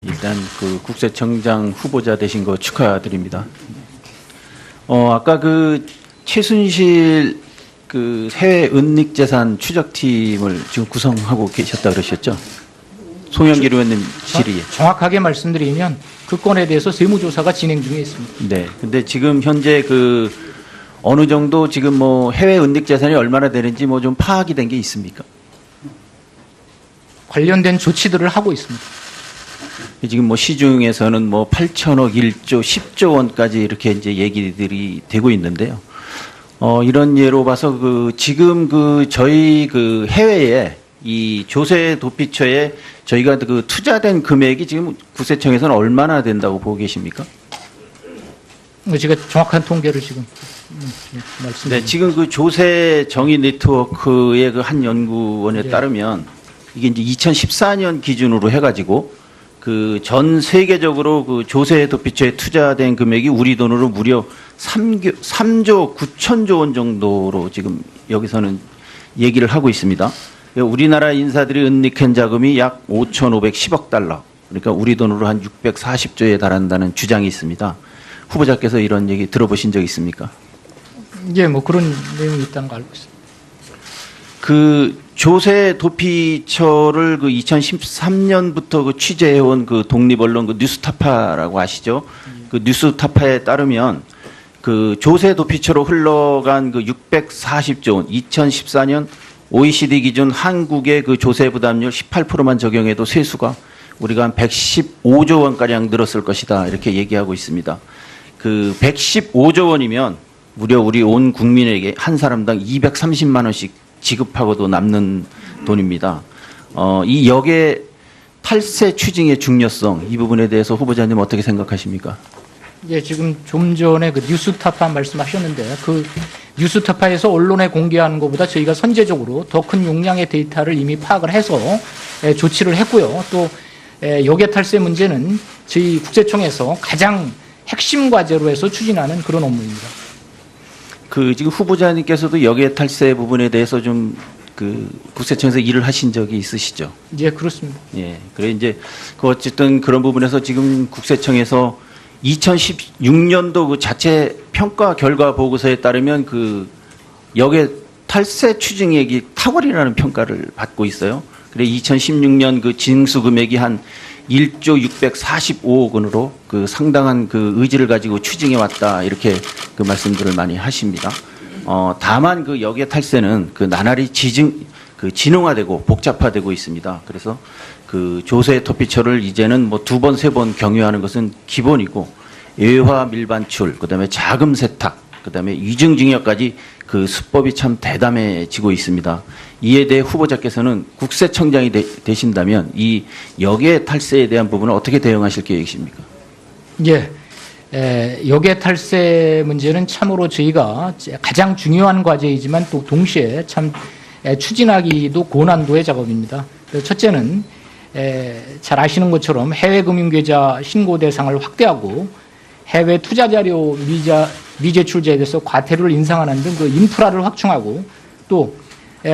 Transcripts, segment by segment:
일단 그 국세청장 후보자 되신 거 축하드립니다. 아까 그 최순실 그 해외 은닉재산 추적팀을 지금 구성하고 계셨다 그러셨죠? 송영길 의원님 질의에. 정확하게 말씀드리면 그 건에 대해서 세무조사가 진행 중에 있습니다. 네. 근데 지금 현재 그 어느 정도 지금 뭐 해외 은닉재산이 얼마나 되는지 뭐 좀 파악이 된 게 있습니까? 관련된 조치들을 하고 있습니다. 지금 뭐 시중에서는 뭐 8천억, 1조, 10조 원까지 이렇게 이제 얘기들이 되고 있는데요. 이런 예로 봐서 그 지금 그 저희 그 해외에 이 조세 도피처에 저희가 그 투자된 금액이 지금 국세청에서는 얼마나 된다고 보고 계십니까? 제가 정확한 통계를 지금 말씀드립니다. 네, 지금 그 조세 정의 네트워크의 그 한 연구원에 따르면 이게 이제 2014년 기준으로 해가지고 그 전 세계적으로 그 조세 도피처에 투자된 금액이 우리 돈으로 무려 3조 9천조 원 정도로 지금 여기서는 얘기를 하고 있습니다. 우리나라 인사들이 은닉한 자금이 약 5,510억 달러. 그러니까 우리 돈으로 한 640조에 달한다는 주장이 있습니다. 후보자께서 이런 얘기 들어보신 적 있습니까? 예, 뭐 그런 내용이 있다는 거 알고 있습니다. 그 조세 도피처를 그 2013년부터 그 취재해온 그 독립언론 그 뉴스타파라고 아시죠? 그 뉴스타파에 따르면 그 조세 도피처로 흘러간 그 640조 원, 2014년 OECD 기준 한국의 그 조세 부담률 18%만 적용해도 세수가 우리가 한 115조 원가량 늘었을 것이다. 이렇게 얘기하고 있습니다. 그 115조 원이면 무려 우리 온 국민에게 한 사람당 230만 원씩 지급하고도 남는 돈입니다. 이 역의 탈세 추징의 중요성, 이 부분에 대해서 후보자님 어떻게 생각하십니까? 예, 지금 좀 전에 그 뉴스타파 말씀하셨는데 그 뉴스타파에서 언론에 공개하는 것보다 저희가 선제적으로 더 큰 용량의 데이터를 이미 파악을 해서 조치를 했고요. 또 역의 탈세 문제는 저희 국세청에서 가장 핵심 과제로 해서 추진하는 그런 업무입니다. 그 지금 후보자님께서도 역의 탈세 부분에 대해서 좀 그 국세청에서 일을 하신 적이 있으시죠? 예, 그렇습니다. 예. 그래 이제 그 어쨌든 그런 부분에서 지금 국세청에서 2016년도 그 자체 평가 결과 보고서에 따르면 그 역의 탈세 추징액이 탁월이라는 평가를 받고 있어요. 그래 2016년 그 징수 금액이 한 1조 645억 원으로 그 상당한 그 의지를 가지고 추징해 왔다 이렇게 그 말씀들을 많이 하십니다. 다만 그 역의 탈세는 그 나날이 진흥화되고 복잡화되고 있습니다. 그래서 그 조세 도피처를 이제는 뭐 2번, 3번 경유하는 것은 기본이고 외화 밀반출, 그다음에 자금 세탁, 그다음에 위증징역까지 그 수법이 참 대담해지고 있습니다. 이에 대해 후보자께서는 국세청장이 되신다면 이 역의 탈세에 대한 부분을 어떻게 대응하실 계획이십니까? 예, 역의 탈세 문제는 참으로 저희가 가장 중요한 과제이지만 또 동시에 참 추진하기도 고난도의 작업입니다. 첫째는 잘 아시는 것처럼 해외 금융계좌 신고 대상을 확대하고 해외 투자 자료 미제출자에 대해서 과태료를 인상하는 등 그 인프라를 확충하고 또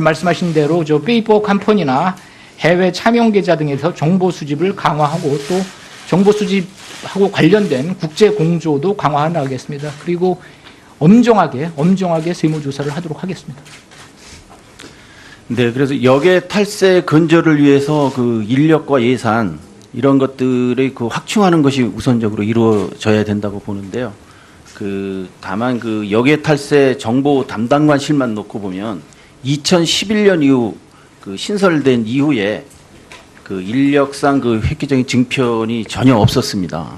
말씀하신 대로 저 페이퍼 컴퍼니나 해외 차명 계좌 등에서 정보 수집을 강화하고 또 정보 수집하고 관련된 국제 공조도 강화해 나가겠습니다. 그리고 엄정하게 세무조사를 하도록 하겠습니다. 네, 그래서 역의 탈세 근절을 위해서 그 인력과 예산 이런 것들의 그 확충하는 것이 우선적으로 이루어져야 된다고 보는데요. 그 다만 그 역의 탈세 정보 담당관실만 놓고 보면 2011년 이후 그 신설된 이후에 그 인력상 그 획기적인 증편이 전혀 없었습니다.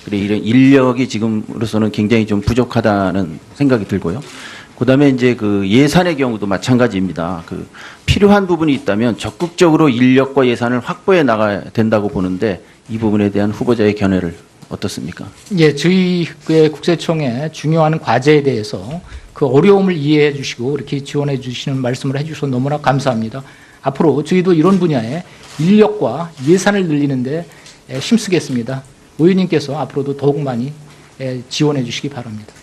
그래 이런 인력이 지금으로서는 굉장히 좀 부족하다는 생각이 들고요. 그다음에 이제 그 예산의 경우도 마찬가지입니다. 그 필요한 부분이 있다면 적극적으로 인력과 예산을 확보해 나가야 된다고 보는데 이 부분에 대한 후보자의 견해를 어떻습니까? 예, 저희 국세청의 중요한 과제에 대해서 그 어려움을 이해해 주시고 이렇게 지원해 주시는 말씀을 해 주셔서 너무나 감사합니다. 앞으로 저희도 이런 분야에 인력과 예산을 늘리는데 힘쓰겠습니다. 의원님께서 앞으로도 더욱 많이 지원해 주시기 바랍니다.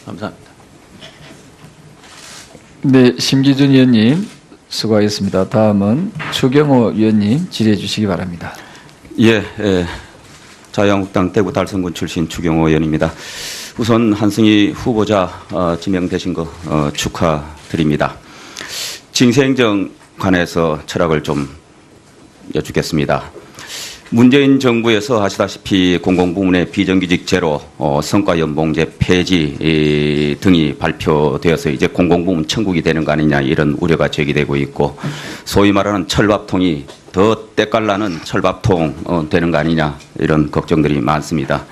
감사합니다. 네, 심기준 의원님 수고하셨습니다. 다음은 추경호 의원님 질의해 주시기 바랍니다. 예, 자유한국당 대구 달성군 출신 추경호 의원입니다. 우선 한승희 후보자 지명되신 거 축하드립니다. 징세행정 관해서 철학을 좀 여쭙겠습니다. 문재인 정부에서 아시다시피 공공부문의 비정규직 제로, 성과연봉제 폐지 등이 발표되어서 이제 공공부문 천국이 되는 거 아니냐 이런 우려가 제기되고 있고, 소위 말하는 철밥통이 더 때깔나는 철밥통 되는 거 아니냐 이런 걱정들이 많습니다.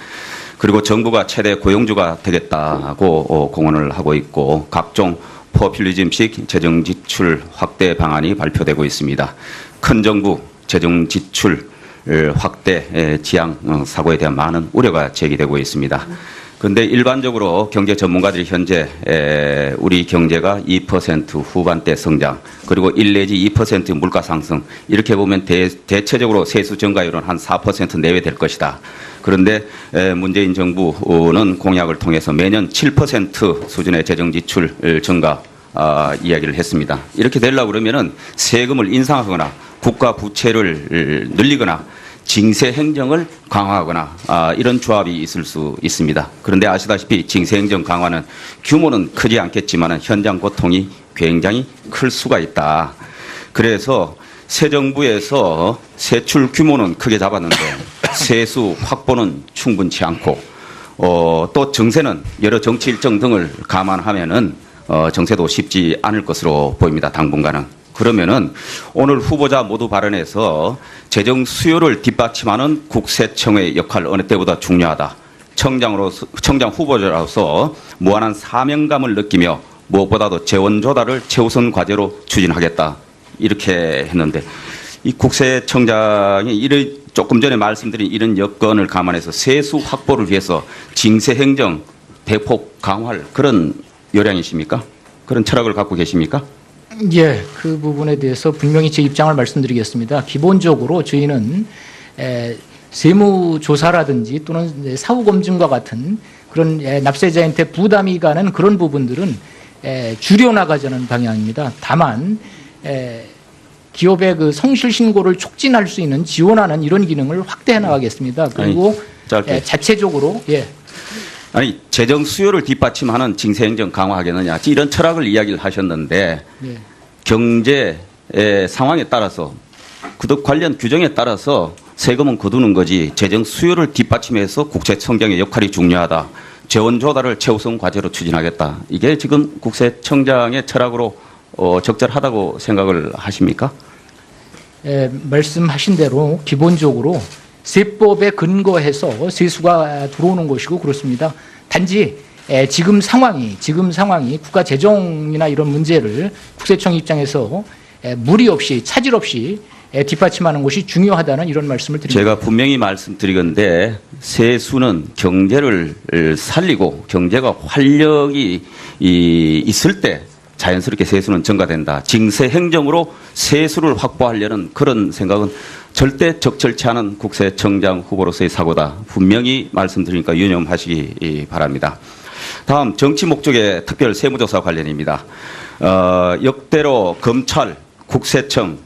그리고 정부가 최대 고용주가 되겠다고 공언을 하고 있고, 각종 포퓰리즘식 재정 지출 확대 방안이 발표되고 있습니다. 큰 정부 재정 지출 확대 지향 사고에 대한 많은 우려가 제기되고 있습니다. 그런데 일반적으로 경제 전문가들이 현재 우리 경제가 2% 후반대 성장, 그리고 1 내지 2% 물가 상승, 이렇게 보면 대체적으로 세수 증가율은 한 4% 내외 될 것이다. 그런데 문재인 정부는 공약을 통해서 매년 7% 수준의 재정 지출 증가 이야기를 했습니다. 이렇게 되려고 그러면은 세금을 인상하거나 국가 부채를 늘리거나 징세 행정을 강화하거나 이런 조합이 있을 수 있습니다. 그런데 아시다시피 징세 행정 강화는 규모는 크지 않겠지만 현장 고통이 굉장히 클 수가 있다. 그래서 새 정부에서 세출 규모는 크게 잡았는데 세수 확보는 충분치 않고, 또 정세는 여러 정치 일정 등을 감안하면은 정세도 쉽지 않을 것으로 보입니다. 당분간은. 그러면은 오늘 후보자 모두 발언에서 재정 수요를 뒷받침하는 국세청의 역할 어느 때보다 중요하다. 청장 후보자로서 무한한 사명감을 느끼며 무엇보다도 재원 조달을 최우선 과제로 추진하겠다. 이렇게 했는데, 이 국세청장이 조금 전에 말씀드린 이런 여건을 감안해서 세수 확보를 위해서 징세 행정 대폭 강화할 그런 요량이십니까? 그런 철학을 갖고 계십니까? 예, 그 부분에 대해서 분명히 제 입장을 말씀드리겠습니다. 기본적으로 저희는 세무조사라든지 또는 사후검증과 같은 그런 납세자한테 부담이 가는 그런 부분들은 줄여나가자는 방향입니다. 다만 기업의 그 성실신고를 촉진할 수 있는 지원하는 이런 기능을 확대해 나가겠습니다. 그리고 자체적으로 아니, 재정 수요를 뒷받침하는 징세행정 강화하겠느냐 이런 철학을 이야기를 하셨는데, 경제 상황에 따라서 그 관련 규정에 따라서 세금은 거두는 거지 재정 수요를 뒷받침해서 국세청장의 역할이 중요하다. 재원 조달을 최우선 과제로 추진하겠다. 이게 지금 국세청장의 철학으로 적절하다고 생각을 하십니까? 말씀하신 대로 기본적으로 세법에 근거해서 세수가 들어오는 것이고 그렇습니다. 단지 지금 상황이 국가 재정이나 이런 문제를 국세청 입장에서 무리 없이 차질 없이 뒷받침하는 것이 중요하다는 이런 말씀을 드립니다. 제가 분명히 말씀드리건데, 세수는 경제를 살리고 경제가 활력이 있을 때 자연스럽게 세수는 증가된다. 징세 행정으로 세수를 확보하려는 그런 생각은 절대 적절치 않은 국세청장 후보로서의 사고다. 분명히 말씀드리니까 유념하시기 바랍니다. 다음 정치 목적의 특별 세무조사 관련입니다. 역대로 검찰, 국세청,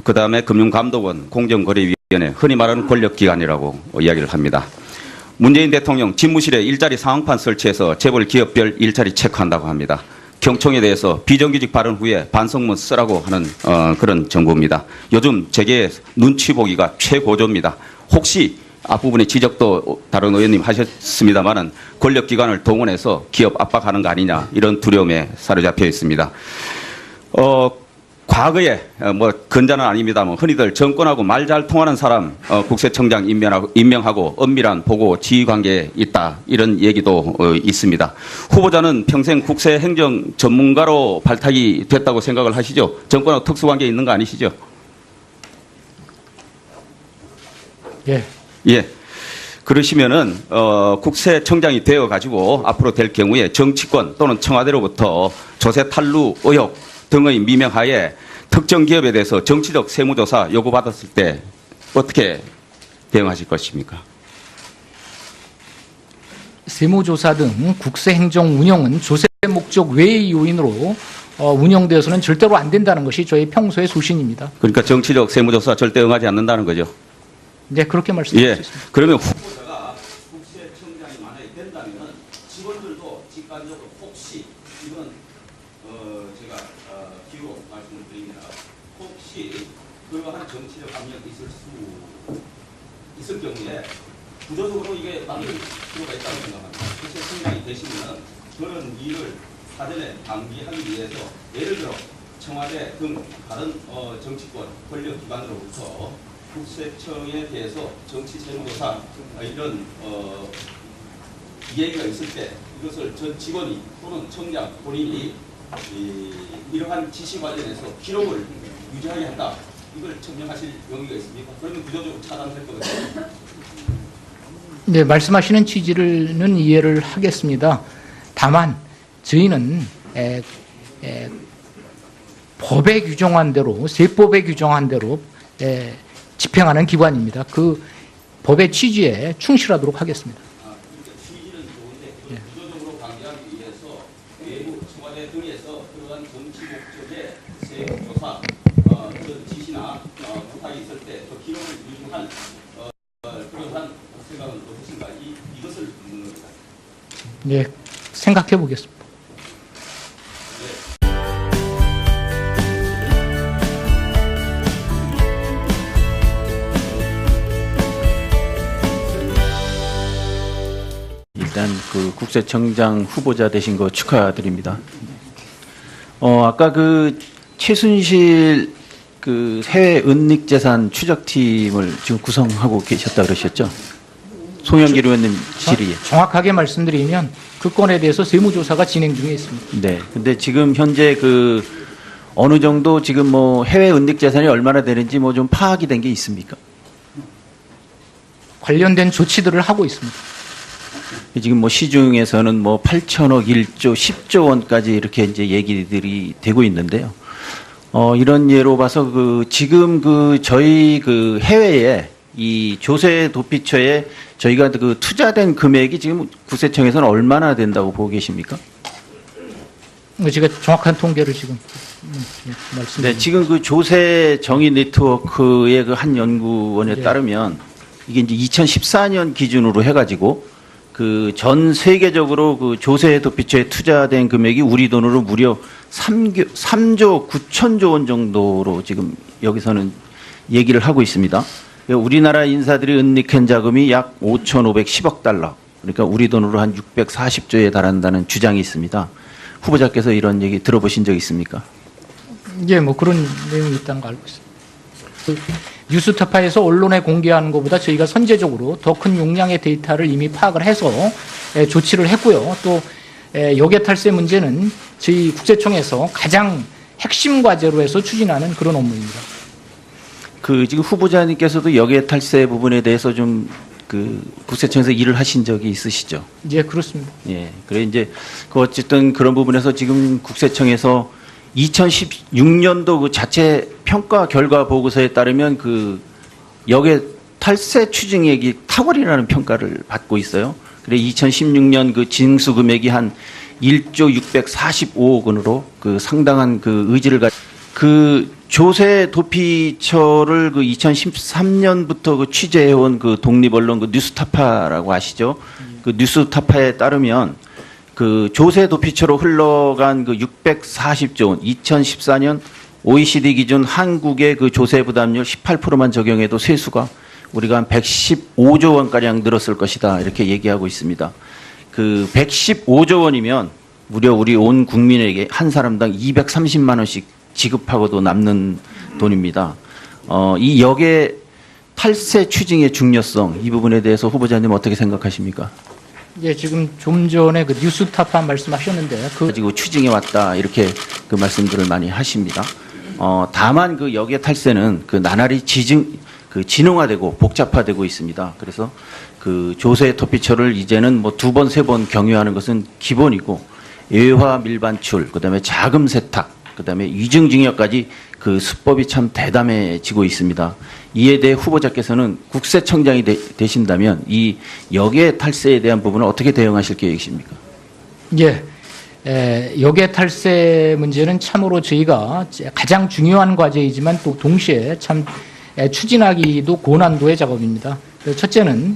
그다음에 금융감독원, 공정거래위원회, 흔히 말하는 권력기관이라고 이야기를 합니다. 문재인 대통령 집무실에 일자리 상황판 설치해서 재벌 기업별 일자리 체크한다고 합니다. 경총에 대해서 비정규직 발언 후에 반성문 쓰라고 하는 그런 정부입니다. 요즘 재계 눈치 보기가 최고조입니다. 혹시 앞부분의 지적도 다른 의원님 하셨습니다마는 권력기관을 동원해서 기업 압박하는 거 아니냐 이런 두려움에 사로잡혀 있습니다. 과거에 근자는 아닙니다만 흔히들 정권하고 말 잘 통하는 사람 국세청장 임명하고 엄밀한 보고 지휘 관계에 있다 이런 얘기도 있습니다. 후보자는 평생 국세행정 전문가로 발탁이 됐다고 생각을 하시죠? 정권하고 특수관계에 있는 거 아니시죠? 예. 그러시면은 국세청장이 되어 가지고 앞으로 될 경우에 정치권 또는 청와대로부터 조세 탈루 의혹 등의 미명하에 특정 기업에 대해서 정치적 세무조사 요구받았을 때 어떻게 대응하실 것입니까? 세무조사 등 국세행정 운영은 조세 목적 외의 요인으로 운영되어서는 절대로 안 된다는 것이 저희 평소의 소신입니다. 그러니까 정치적 세무조사 절대 응하지 않는다는 거죠? 네, 그렇게 말씀드릴 예. 수 있습니다. 그러면 후보자가 국세청장이 만약에 된다면 직원들도 직관적으로 혹시 이건 제가 기호 말씀을 드립니다. 혹시 그러한 정치적 압력이 있을 경우에 구조적으로 이게 막을 필요가 있다고 생각합니다. 국세청장이 되시면 그런 일을 사전에 방지하기 위해서 예를 들어 청와대 등 다른 정치권 권력기관으로부터 국세청에 대해서 정치 세무조사 이런 이야기가 있을 때 이것을 전 직원이 또는 청장 본인이 이러한 지시 관련해서 기록을 유지하게 한다. 이걸 증명하실 용의가 있습니까? 그러면 구조적으로 차단할 거거든요. 네, 말씀하시는 취지는 이해를 하겠습니다. 다만 저희는 법에 규정한 대로, 세법에 규정한 대로 집행하는 기관입니다. 그 법의 취지에 충실하도록 하겠습니다. 취지는 좋은데 그걸 구조적으로 방지하기 위해서 외부 청와대 등에서 그러한 정치 목적의 세조사 그런 지시나 부탁이 있을 때 그 기록을 유지한 그러한 생각은 어떠신가? 이것을 묻는 겁니다. 네, 생각해 보겠습니다. 일단 그 국세청장 후보자 되신 거 축하드립니다. 아까 그 최순실 그 해외 은닉재산 추적팀을 지금 구성하고 계셨다 그러셨죠? 송영길 의원님 질의에. 정확하게 말씀드리면 그 건에 대해서 세무조사가 진행 중에 있습니다. 네. 근데 지금 현재 그 어느 정도 지금 뭐 해외 은닉재산이 얼마나 되는지 뭐 좀 파악이 된 게 있습니까? 관련된 조치들을 하고 있습니다. 지금 뭐 시중에서는 뭐 8천억, 1조, 10조 원까지 이렇게 이제 얘기들이 되고 있는데요. 이런 예로 봐서 그 지금 그 저희 그 해외에 이 조세 도피처에 저희가 그 투자된 금액이 지금 국세청에서는 얼마나 된다고 보고 계십니까? 제가 정확한 통계를 지금 말씀드립니다. 네, 지금 그 조세 정의 네트워크의 그 한 연구원에 네. 따르면 이게 이제 2014년 기준으로 해가지고 그 전 세계적으로 그 조세 도피처에 투자된 금액이 우리 돈으로 무려 3조 9천조 원 정도로 지금 여기서는 얘기를 하고 있습니다. 우리나라 인사들이 은닉한 자금이 약 5,510억 달러. 그러니까 우리 돈으로 한 640조에 달한다는 주장이 있습니다. 후보자께서 이런 얘기 들어보신 적 있습니까? 예, 뭐 그런 내용이 있다는 거 알고 있습니다. 그 뉴스타파에서 언론에 공개하는 것보다 저희가 선제적으로 더 큰 용량의 데이터를 이미 파악을 해서 조치를 했고요. 또 역외 탈세 문제는 저희 국세청에서 가장 핵심 과제로 해서 추진하는 그런 업무입니다. 그 지금 후보자님께서도 역외 탈세 부분에 대해서 좀 그 국세청에서 일을 하신 적이 있으시죠? 예, 그렇습니다. 예. 그래 이제 그 어쨌든 그런 부분에서 지금 국세청에서 2016년도 그 자체 평가 결과 보고서에 따르면 그 역외 탈세 추징액이 탁월이라는 평가를 받고 있어요. 그래 2016년 그 징수 금액이 한 1조 645억 원으로 그 상당한 그 의지를 그 조세 도피처를 그 2013년부터 그 취재해온 그 독립언론 그 뉴스타파라고 아시죠? 그 뉴스타파에 따르면 그 조세 도피처로 흘러간 그 640조 원, 2014년 OECD 기준 한국의 그 조세 부담률 18%만 적용해도 세수가 우리가 한 115조 원가량 늘었을 것이다. 이렇게 얘기하고 있습니다. 그 115조 원이면 무려 우리 온 국민에게 한 사람당 230만 원씩 지급하고도 남는 돈입니다. 이 역의 탈세 추징의 중요성 이 부분에 대해서 후보자님 어떻게 생각하십니까? 예, 지금 좀 전에 그 뉴스타파 말씀하셨는데 가지고 추징해 왔다 이렇게 그 말씀들을 많이 하십니다. 다만 그 역의 탈세는 그 나날이 진흥화되고 복잡화되고 있습니다. 그래서 그 조세 도피처를 이제는 뭐 2번, 3번 경유하는 것은 기본이고 외화 밀반출, 그다음에 자금 세탁, 그다음에 위증징역까지 그 수법이 참 대담해지고 있습니다. 이에 대해 후보자께서는 국세청장이 되신다면 이 역외 탈세에 대한 부분을 어떻게 대응하실 계획이십니까? 예, 역외 탈세 문제는 참으로 저희가 가장 중요한 과제이지만 또 동시에 참 추진하기도 고난도의 작업입니다. 첫째는